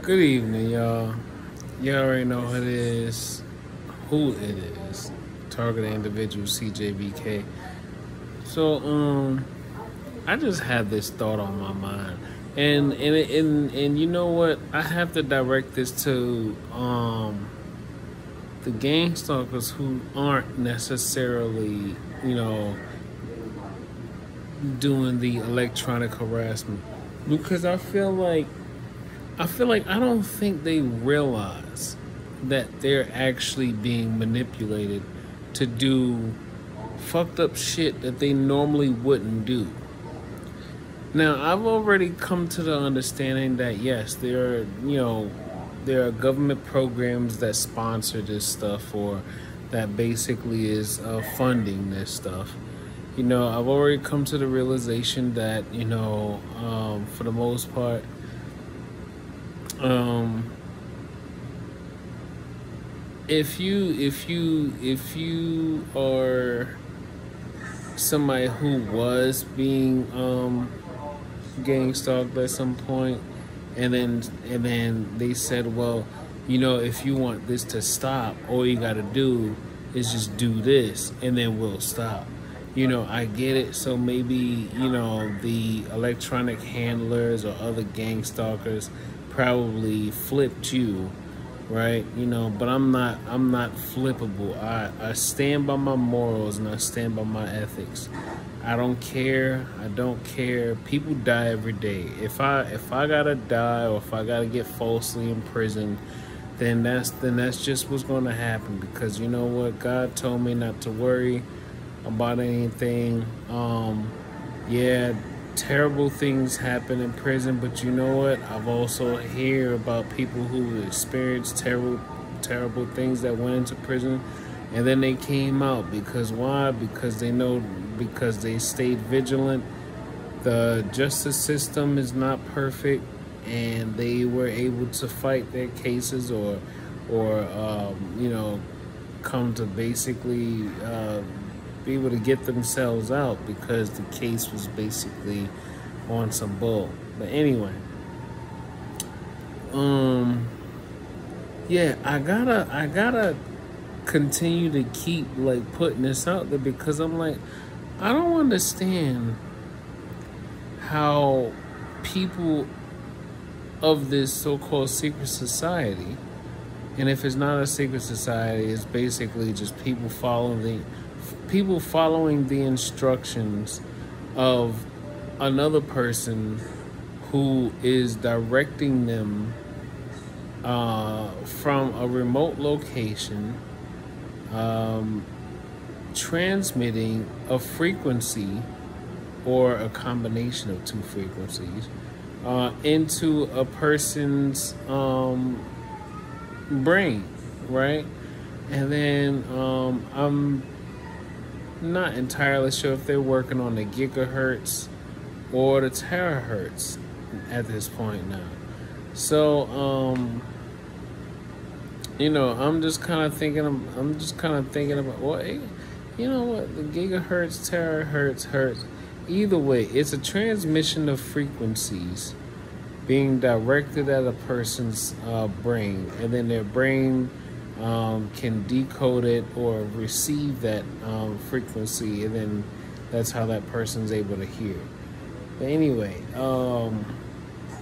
Good evening, y'all. You already know who it is. Who it is. Targeted individual CJBK. So, I just had this thought on my mind, and you know what? I have to direct this to the gang stalkers who aren't necessarily, you know, doing the electronic harassment, because I feel like I don't think they realize that they're actually being manipulated to do fucked up shit that they normally wouldn't do. Now, I've already come to the understanding that yes, there are government programs that sponsor this stuff, or that basically is funding this stuff. I've already come to the realization that for the most part, um, if you are somebody who was being gang stalked at some point, and then they said, well, if you want this to stop, all you got to do is just do this, and then we'll stop. I get it. So maybe the electronic handlers or other gang stalkers probably flipped you, right? But I'm not flippable. I stand by my morals and I stand by my ethics. I don't care. I don't care. People die every day. If I gotta die, or if I gotta get falsely imprisoned, then that's just what's gonna happen, because you know what? God told me not to worry about anything. Yeah, terrible things happen in prison, but you know what? I've also hear about people who experienced terrible things that went into prison, and then they came out. Because why? Because they stayed vigilant. The justice system is not perfect, and they were able to fight their cases, or come to basically be able to get themselves out, because the case was basically on some bull. But anyway, yeah, I gotta continue to keep like putting this out there, because I'm like, I don't understand how people of this so-called secret society, and if it's not a secret society, it's basically just people following the instructions of another person who is directing them from a remote location, transmitting a frequency or a combination of two frequencies into a person's brain, right? And then I'm not entirely sure if they're working on the gigahertz or the terahertz at this point now. So I'm just kind of thinking about, well, you know what, the gigahertz, terahertz, hertz, either way, it's a transmission of frequencies being directed at a person's brain, and then their brain can decode it or receive that frequency, and then that's how that person's able to hear. But anyway,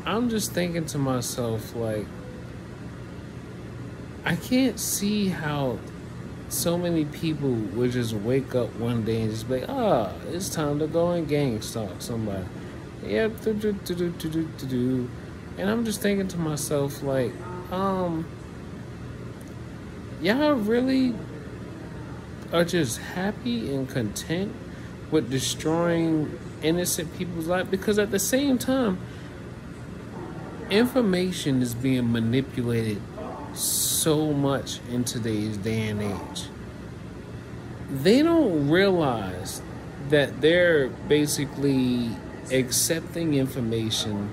I'm just thinking to myself, like, I can't see how so many people would just wake up one day and just be like, it's time to go and gang stalk somebody. Yep, do. And I'm just thinking to myself, like, y'all really are just happy and content with destroying innocent people's lives? Because at the same time, information is being manipulated so much in today's day and age. They don't realize that they're basically accepting information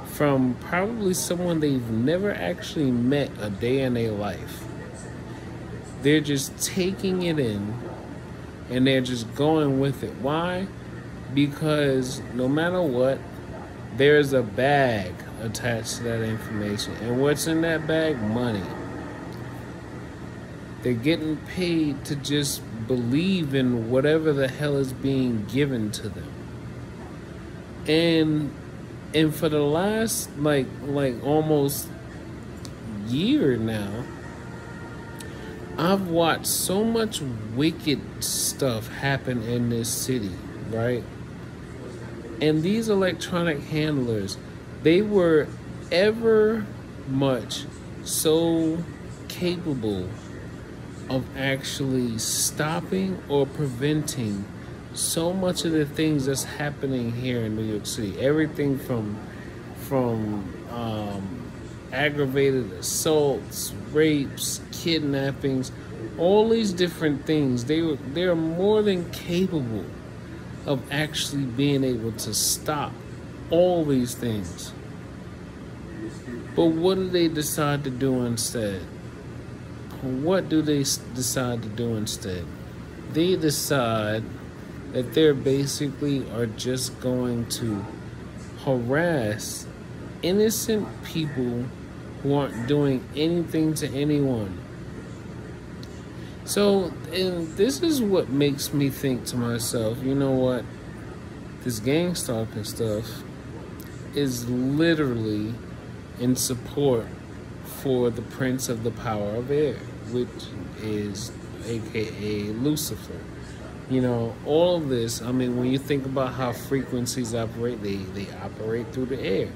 from probably someone they've never actually met a day in their life. They're just taking it in, and they're just going with it. Why? Because no matter what, there's a bag attached to that information. And what's in that bag? Money. They're getting paid to just believe in whatever the hell is being given to them. And for the last like almost year now, I've watched so much wicked stuff happen in this city, right? And these electronic handlers, they were ever much so capable of actually stopping or preventing so much of the things that's happening here in New York City. Everything from aggravated assaults, rapes, kidnappings, all these different things. They're more than capable of actually being able to stop all these things. But what do they decide to do instead? What do they decide to do instead? They decide that they're basically are just going to harass innocent people who aren't doing anything to anyone. So, and this is what makes me think to myself, you know what? This gang stalking stuff is literally in support for the Prince of the Power of Air, which is aka Lucifer. You know, all of this, I mean, when you think about how frequencies operate, they operate through the air.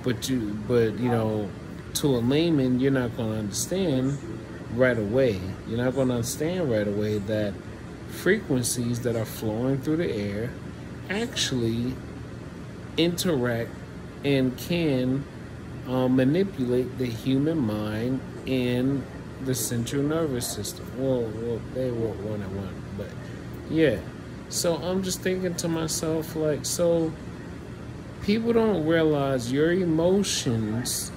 But you know, to a layman, you're not going to understand right away. You're not going to understand right away that frequencies that are flowing through the air actually interact and can manipulate the human mind and the central nervous system. Well, they were one-on-one, but yeah. So I'm just thinking to myself, like, so people don't realize your emotions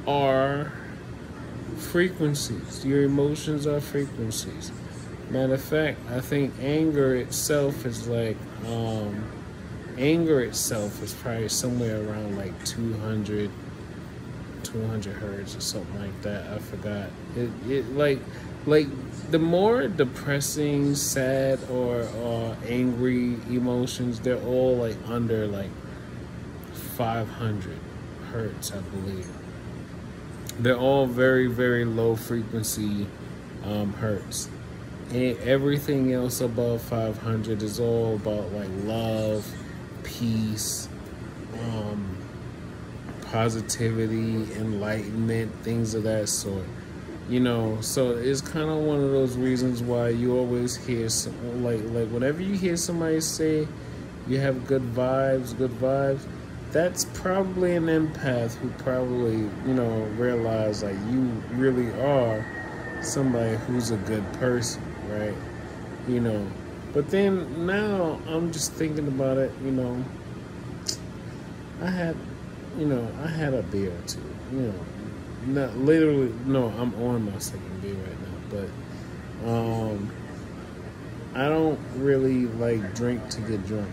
are frequencies. Your emotions are frequencies. Matter of fact, I think anger itself is like, anger itself is probably somewhere around like 200 hertz or something like that. I forgot. It like the more depressing, sad, or angry emotions, they're all like under like 500 hertz, I believe. They're all very, very low frequency hertz. And everything else above 500 is all about like love, peace, positivity, enlightenment, things of that sort. You know, so it's kind of one of those reasons why you always hear some, like whenever you hear somebody say you have good vibes, that's probably an empath who probably, you know, realize like you really are somebody who's a good person, right? You know, but then now I'm just thinking about it, you know, I had a beer or two, you know, not literally, no, I'm on my second beer right now, but I don't really like drink to get drunk.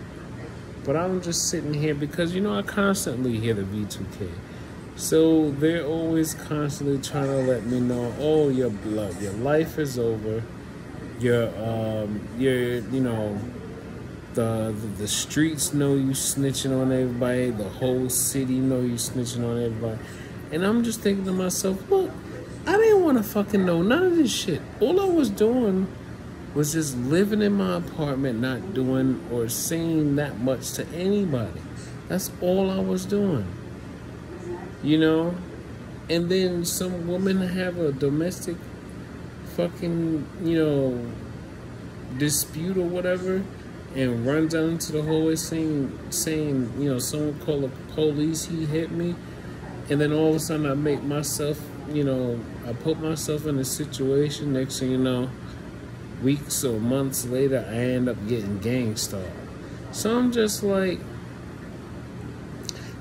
But I'm just sitting here because, you know, I constantly hear the V2K. So they're always constantly trying to let me know, oh, your life is over. You know, the streets know you snitching on everybody. The whole city know you snitching on everybody. And I'm just thinking to myself, look, I didn't want to fucking know none of this shit. All I was doing was just living in my apartment, not doing or saying that much to anybody. That's all I was doing. You know? And then some woman have a domestic fucking, you know, dispute or whatever, and runs out into the hallway saying, you know, someone called the police, he hit me. And then all of a sudden I make myself, you know, I put myself in a situation, next thing you know, weeks or months later, I end up getting gang stalked. So I'm just like,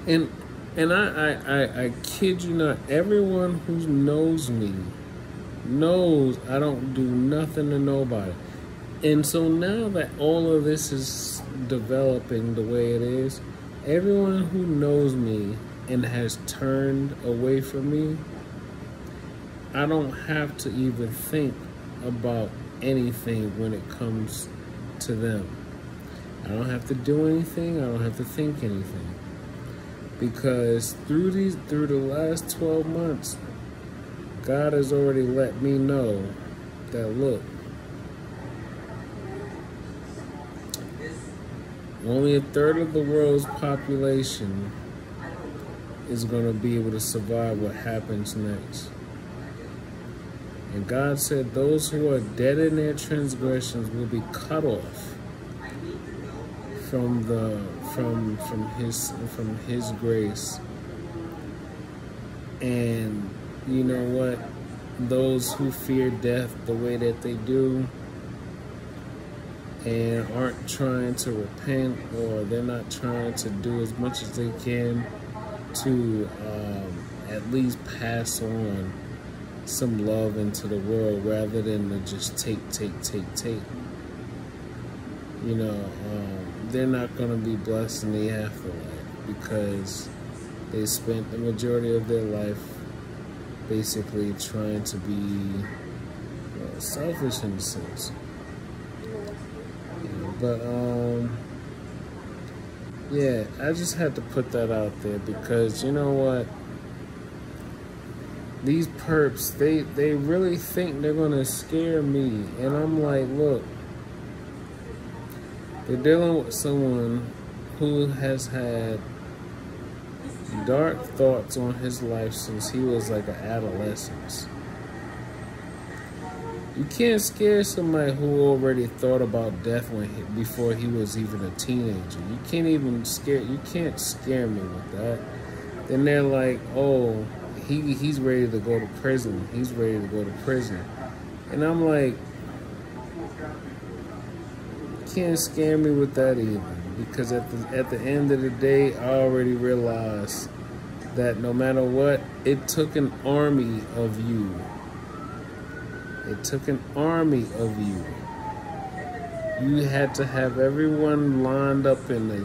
and I kid you not, everyone who knows me knows I don't do nothing to nobody. And so now that all of this is developing the way it is, everyone who knows me and has turned away from me, I don't have to even think about anything when it comes to them. I don't have to do anything. I don't have to think anything. Because through the last 12 months, God has already let me know that, look, only a third of the world's population is going to be able to survive what happens next. And God said those who are dead in their transgressions will be cut off from his grace. And you know what? Those who fear death the way that they do and aren't trying to repent, or they're not trying to do as much as they can to at least pass on some love into the world rather than to just take. You know, they're not going to be blessed in the afterlife because they spent the majority of their life basically trying to be selfish in a sense. But yeah, I just had to put that out there because you know what? These perps, they really think they're gonna scare me. And I'm like, look, they're dealing with someone who has had dark thoughts on his life since he was like an adolescent. You can't scare somebody who already thought about death before he was even a teenager. You can't scare me with that. Then they're like, oh, he's ready to go to prison. He's ready to go to prison. And I'm like, you can't scare me with that either. Because at the end of the day, I already realized that no matter what, it took an army of you. It took an army of you. You had to have everyone lined up in the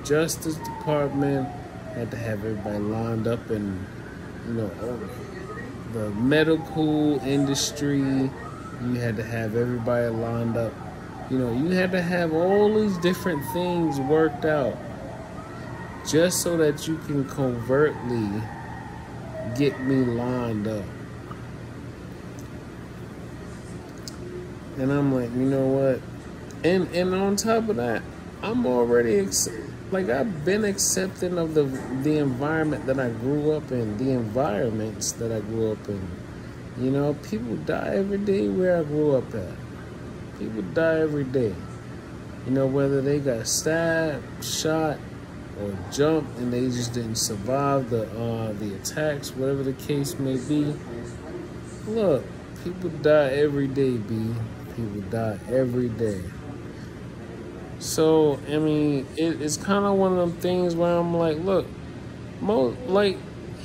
Justice Department, had to have everybody lined up in, you know, the medical industry. You had to have everybody lined up. You know, you had to have all these different things worked out just so that you can covertly get me lined up. And I'm like, you know what? And on top of that, I'm already I've been accepting of the environment that I grew up in, the environments that I grew up in. You know, people die every day where I grew up at. People die every day. You know, whether they got stabbed, shot, or jumped, and they just didn't survive the attacks, whatever the case may be. Look, people die every day, B. People die every day. So, I mean, it's kind of one of them things where I'm like, look,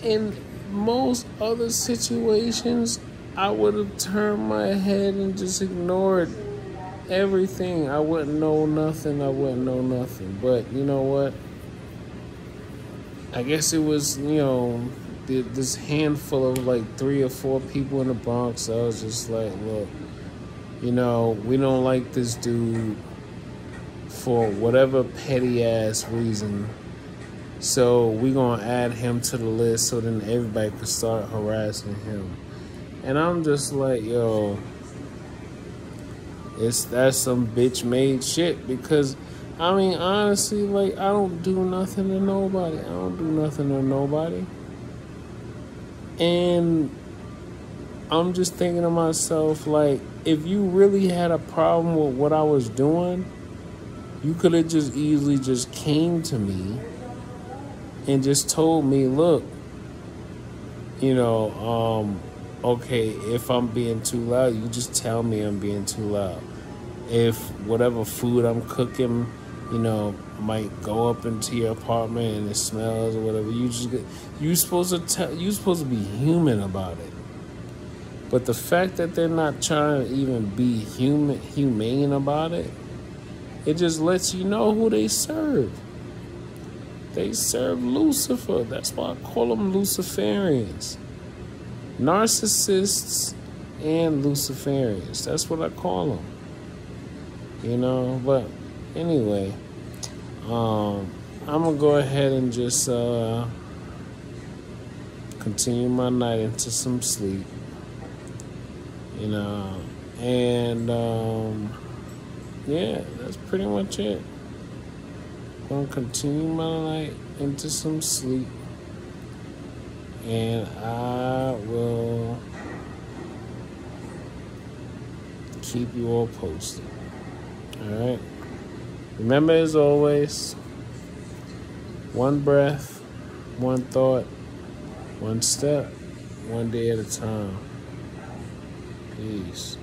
in most other situations, I would have turned my head and just ignored everything. I wouldn't know nothing. But you know what? I guess it was, you know, this handful of like 3 or 4 people in the Bronx. I was just like, look, you know, we don't like this dude for whatever petty ass reason. So we gonna add him to the list so then everybody could start harassing him. And I'm just like, yo, that's some bitch made shit, because I mean, honestly, like, I don't do nothing to nobody. And I'm just thinking to myself, like, if you really had a problem with what I was doing, you could have just easily just came to me and just told me, look, you know, okay, if I'm being too loud, you just tell me I'm being too loud. If whatever food I'm cooking, you know, might go up into your apartment and it smells or whatever, you're supposed to be human about it. But the fact that they're not trying to even be humane about it, it just lets you know who they serve. They serve Lucifer. That's why I call them Luciferians. Narcissists and Luciferians. That's what I call them. You know, but anyway, I'm going to go ahead and just continue my night into some sleep. You know, and yeah, that's pretty much it. I'm going to continue my night into some sleep. And I will keep you all posted. Alright? Remember, as always, one breath, one thought, one step, one day at a time. Peace.